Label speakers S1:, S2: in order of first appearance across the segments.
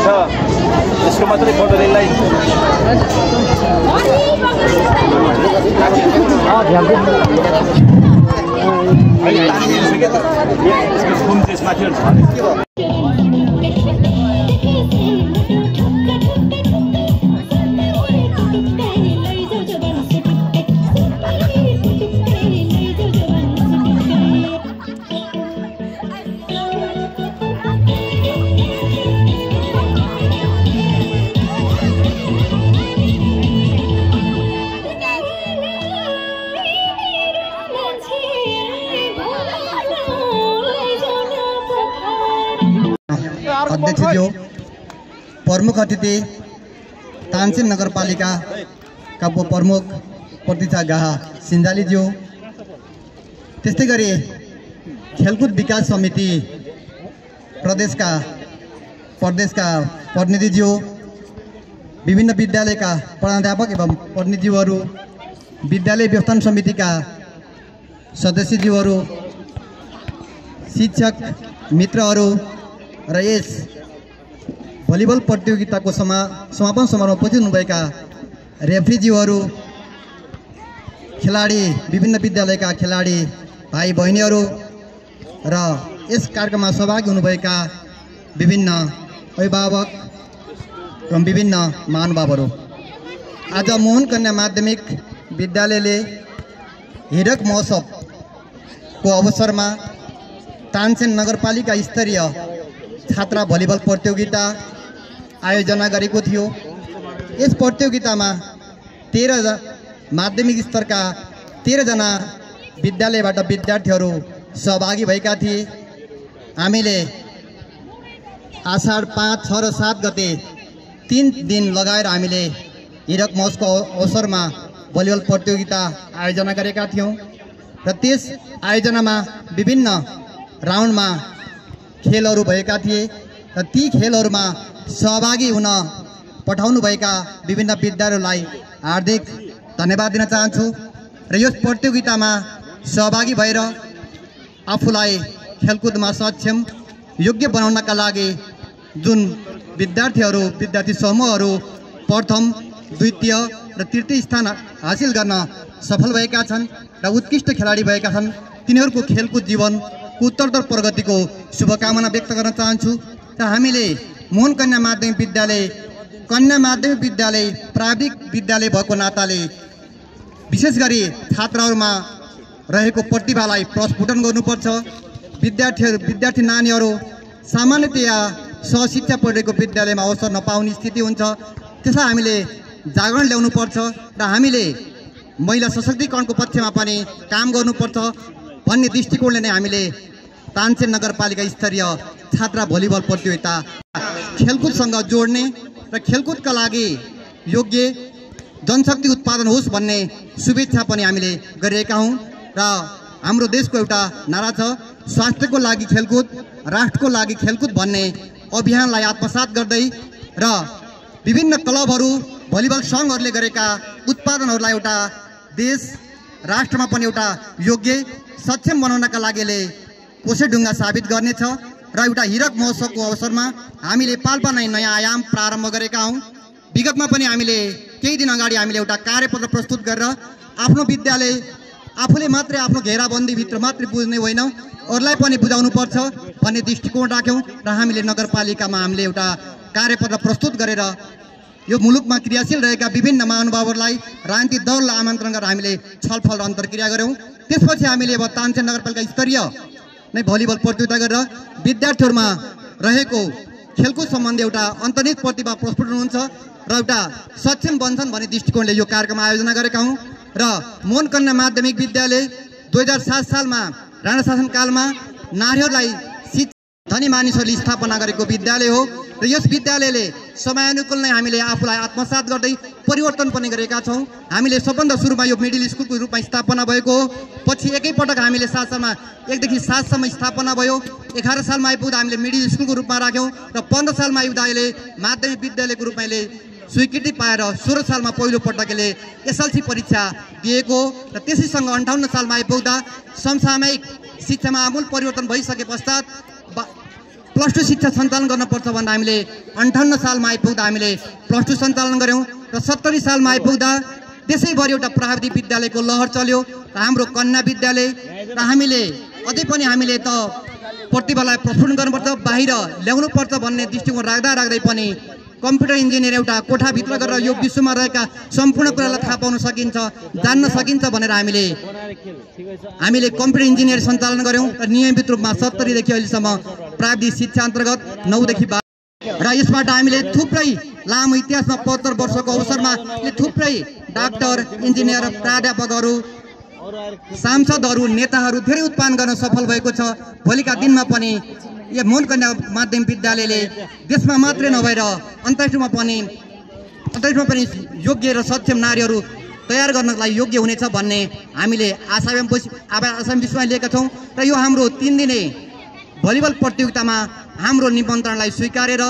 S1: यसको मात्रै फोटो लिनलाई
S2: अध्यक्षज्यू, प्रमुख अतिथि तानसेन नगरपालिका का प्रमुख प्रतीक्षा गाहा सिन्जालीज्यू, त्यस्तै गरी खेलकुद विकास समिति प्रदेशका प्रतिनिधिज्यू, विभिन्न विद्यालयका प्रधानाध्यापक एवं प्रतिनिधिज्यूहरू, विद्यालय व्यवस्थापन समितिका सदस्यज्यूहरू, शिक्षक मित्रहरू र यस भलिबल प्रतियोगिताको समापन समारोहमा उपस्थित हुनुभएका रेफ्रीज्यूहरू, खेलाडी, विभिन्न विद्यालयका खेलाडी भाइ बहिनीहरू र यस कार्यक्रममा सहभागी हुनुभएका विभिन्न अभिभावक एवं विभिन्न महानुभावहरू, आज मोहन कन्या माध्यमिक विद्यालयले हिरक महोत्सवको अवसरमा तानसेन नगरपालिका स्तरीय छात्रा भलिबल प्रतियोगिता आयोजना गरेको थियो। यस प्रतियोगितामा 13 माध्यमिक स्तरका 13 जना विद्यालयबाट विद्यार्थीहरू सहभागी भएका थिए। हामीले आषाढ 5, 6 र 7 गते 3 दिन लगाएर हामीले हिरक महोत्सवको अवसरमा भलिबल प्रतियोगिता आयोजना गरेका थियौँ र त्यस आयोजनामा विभिन्न राउन्डमा खेलहरू भएका थिए र ती खेलहरूमा सहभागी हुन पठाउनुभएका विभिन्न विद्यालयहरूलाई हार्दिक धन्यवाद दिन चाहन्छु र यस प्रतियोगितामा सहभागी भएर आफूलाई खेलकुदमा सक्षम योग्य बनाउनका लागि जुन विद्यार्थी समूहहरू प्रथम, द्वितीय र तृतीय स्थान हासिल गर्न सफल भएका छन् र उत्कृष्ट खेलाडी भएका छन्, तिनीहरूको खेलकुद जीवनको उत्तरोत्तर प्रगतिको शुभकामना व्यक्त गर्न चाहन्छु। र हामीले मोहन कन्या माध्यमिक विद्यालय प्राविधिक विद्यालय भएको नाताले विशेष गरी छात्रहरूमा रहेको प्रतिभालाई प्रस्फुटन गर्नुपर्छ। विद्यार्थी नानीहरू सामान्यतया सहशिक्षा पढेको विद्यालयमा अवसर नपाउने स्थिति हुन्छ, त्यसलाई हामीले जागरण ल्याउनुपर्छ र हामीले महिला सशक्तिकरणको पक्षमा पनि काम गर्नुपर्छ भन्ने दृष्टिकोणले नै हामीले तानसेन नगरपालिका स्तरीय छात्रा भलिबल प्रतियोगिता खेलकुदसँग जोड्ने र खेलकुदका लागि योग्य जनशक्ति उत्पादन होस् भन्ने शुभेच्छा पनि हामीले गरिरहेका हौँ। र हाम्रो देशको एउटा नारा छ, स्वास्थ्यको लागि खेलकुद, राष्ट्रको लागि खेलकुद भन्ने अभियानलाई आत्मसात गर्दै र विभिन्न क्लबहरू, भलिबल सङ्घहरूले गरेका उत्पादनहरूलाई एउटा देश राष्ट्रमा पनि एउटा योग्य सक्षम बनाउनका लागि कोसेढुङ्गा साबित गर्नेछ र एउटा हिरक महोत्सवको अवसरमा हामीले पाल्पा नै नयाँ आयाम प्रारम्भ गरेका हौँ। विगतमा पनि हामीले केही दिन अगाडि हामीले एउटा कार्यपत्र प्रस्तुत गरेर आफ्नो विद्यालय आफूले मात्रै आफ्नो घेराबन्दीभित्र मात्रै बुझ्ने होइन, अरूलाई पनि बुझाउनुपर्छ भन्ने दृष्टिकोण राख्यौँ र हामीले नगरपालिकामा हामीले एउटा कार्यपत्र प्रस्तुत गरेर यो मुलुकमा क्रियाशील रहेका विभिन्न महानुभावहरूलाई, राजनीतिक दललाई आमन्त्रण गरेर हामीले छलफल र अन्तर्क्रिया गऱ्यौँ। त्यसपछि हामीले अब तानसेन नगरपालिका स्तरीय नै भलिबल प्रतियोगिता गरेर विद्यार्थीहरूमा रहेको खेलकुद सम्बन्धी एउटा अन्तर्निहित प्रतिभा प्रस्फुटन हुन्छ र एउटा सक्षम बन्छन् भन्ने दृष्टिकोणले यो कार्यक्रम आयोजना गरेका हौँ। र मोहन कन्या माध्यमिक विद्यालय 2007 सालमा राणा शासनकालमा नारीहरूलाई धनी मानिसहरूले स्थापना गरेको विद्यालय हो र यस विद्यालयले समयानुकूल नै हामीले आफूलाई आत्मसात गर्दै परिवर्तन पनि गरेका छौँ। हामीले सबभन्दा सुरुमा यो मिडल स्कुलको रूपमा स्थापना भएको हो, पछि एकैपटक हामीले 7 सालमा 1 देखि 7 सम्म स्थापना भयो, 11 सालमा आइपुग्दा हामीले मिडल स्कुलको रूपमा राख्यौँ र 15 सालमा आइपुग्दा अहिले माध्यमिक विद्यालयको रूपमा अहिले स्वीकृति पाएर 16 सालमा पहिलो पटक यसले एसएलसी परीक्षा दिएको र त्यसैसँग 58 सालमा आइपुग्दा समसामयिक शिक्षामा आमूल परिवर्तन भइसके पश्चात प्लस टू शिक्षा सञ्चालन गर्नुपर्छ भन्दा हामीले 58 सालमा आइपुग्दा हामीले प्लस टू सञ्चालन गऱ्यौँ र 70 सालमा आइपुग्दा देशैभरि एउटा प्राविधिक विद्यालयको लहर चल्यो र हाम्रो कन्या विद्यालय र हामीले अझै पनि हामीले त प्रतिभालाई प्रस्फुटन गर्नुपर्छ बाहिर ल्याउनुपर्छ भन्ने दृष्टिकोण राख्दै पनि कम्प्युटर इन्जिनियर एउटा कोठाभित्र गरेर यो विश्वमा रहेका सम्पूर्ण कुरालाई थाहा पाउन सकिन्छ जान्न सकिन्छ भनेर हामीले कम्प्युटर इन्जिनियर सञ्चालन गऱ्यौँ र नियमित रूपमा 70 देखि अहिलेसम्म प्राविधिक शिक्षा अन्तर्गत 9 देखि 12 र यसबाट हामीले थुप्रै लामो इतिहासमा 75 वर्षको अवसरमा थुप्रै डाक्टर इन्जिनियर प्राध्यापकहरू सांसदहरू नेताहरू धेरै उत्पादन गर्न सफल भएको छ। भोलिका दिनमा पनि यो मोहनकन्या माध्यमिक विद्यालयले देशमा मात्रै नभएर अन्तर्राष्ट्रियमा पनि योग्य र सक्षम नारीहरू तयार गर्नलाई योग्य हुनेछ भन्ने हामीले आशा विश्वास लिएका छौँ र यो हाम्रो 3 दिने भलिबल प्रतियोगितामा हाम्रो निमन्त्रणलाई स्वीकारेर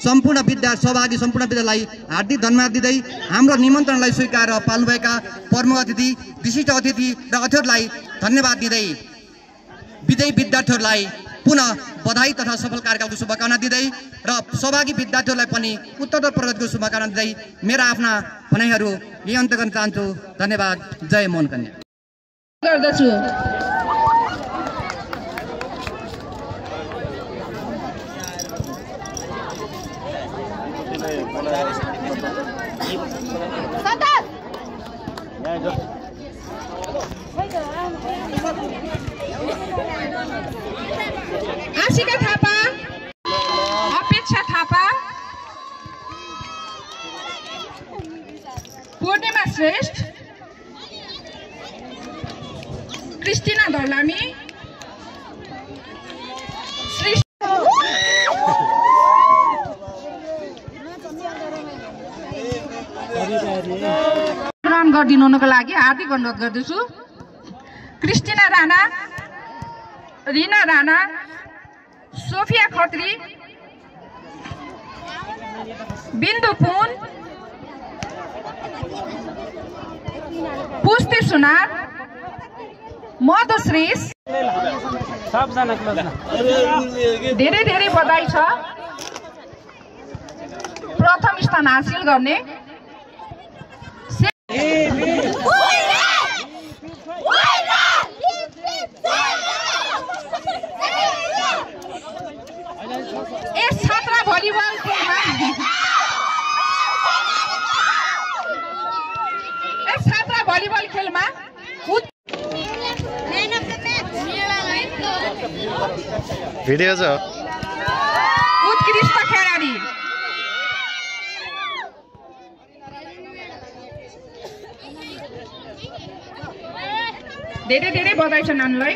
S2: सम्पूर्ण सहभागी सम्पूर्ण विद्यालयलाई हार्दिक धन्यवाद दिँदै हाम्रो निमन्त्रणलाई स्वीकारेर पाल्नुभएका प्रमुख अतिथि विशिष्ट अतिथि र अतिथिहरूलाई धन्यवाद दिँदै विजयी विद्यार्थीहरूलाई पुनः बधाई तथा सफल कार्यक्रमको शुभकामना दिँदै र सहभागी विद्यार्थीहरूलाई पनि उत्तरोत्तर प्रगतिको शुभकामना दिँदै मेरा आफ्ना भनाइहरू यही अन्त्य गर्न चाहन्छु। धन्यवाद। जय मोहनकन्या।
S1: आशिका थापा, अपेक्षा थापा, पूर्णिमा श्रेष्ठ, क्रिस्टिना दर्लामी, ग्रहण गरिदिनुको लागि हार्दिक अनुरोध गर्दछु। क्रिस्टिना राणा, रिना राणा, सोफिया खत्री, बिन्दु पुन, पुष्टि सुनार, मधु श्रेष, धेरै धेरै बधाई छ। प्रथम स्थान हासिल गर्ने छात्रा भलिबल खेलमा
S3: भिडियो छ
S1: उत्कृष्ट खेलाडी धेरै धेरै बधाई छ नानीलाई।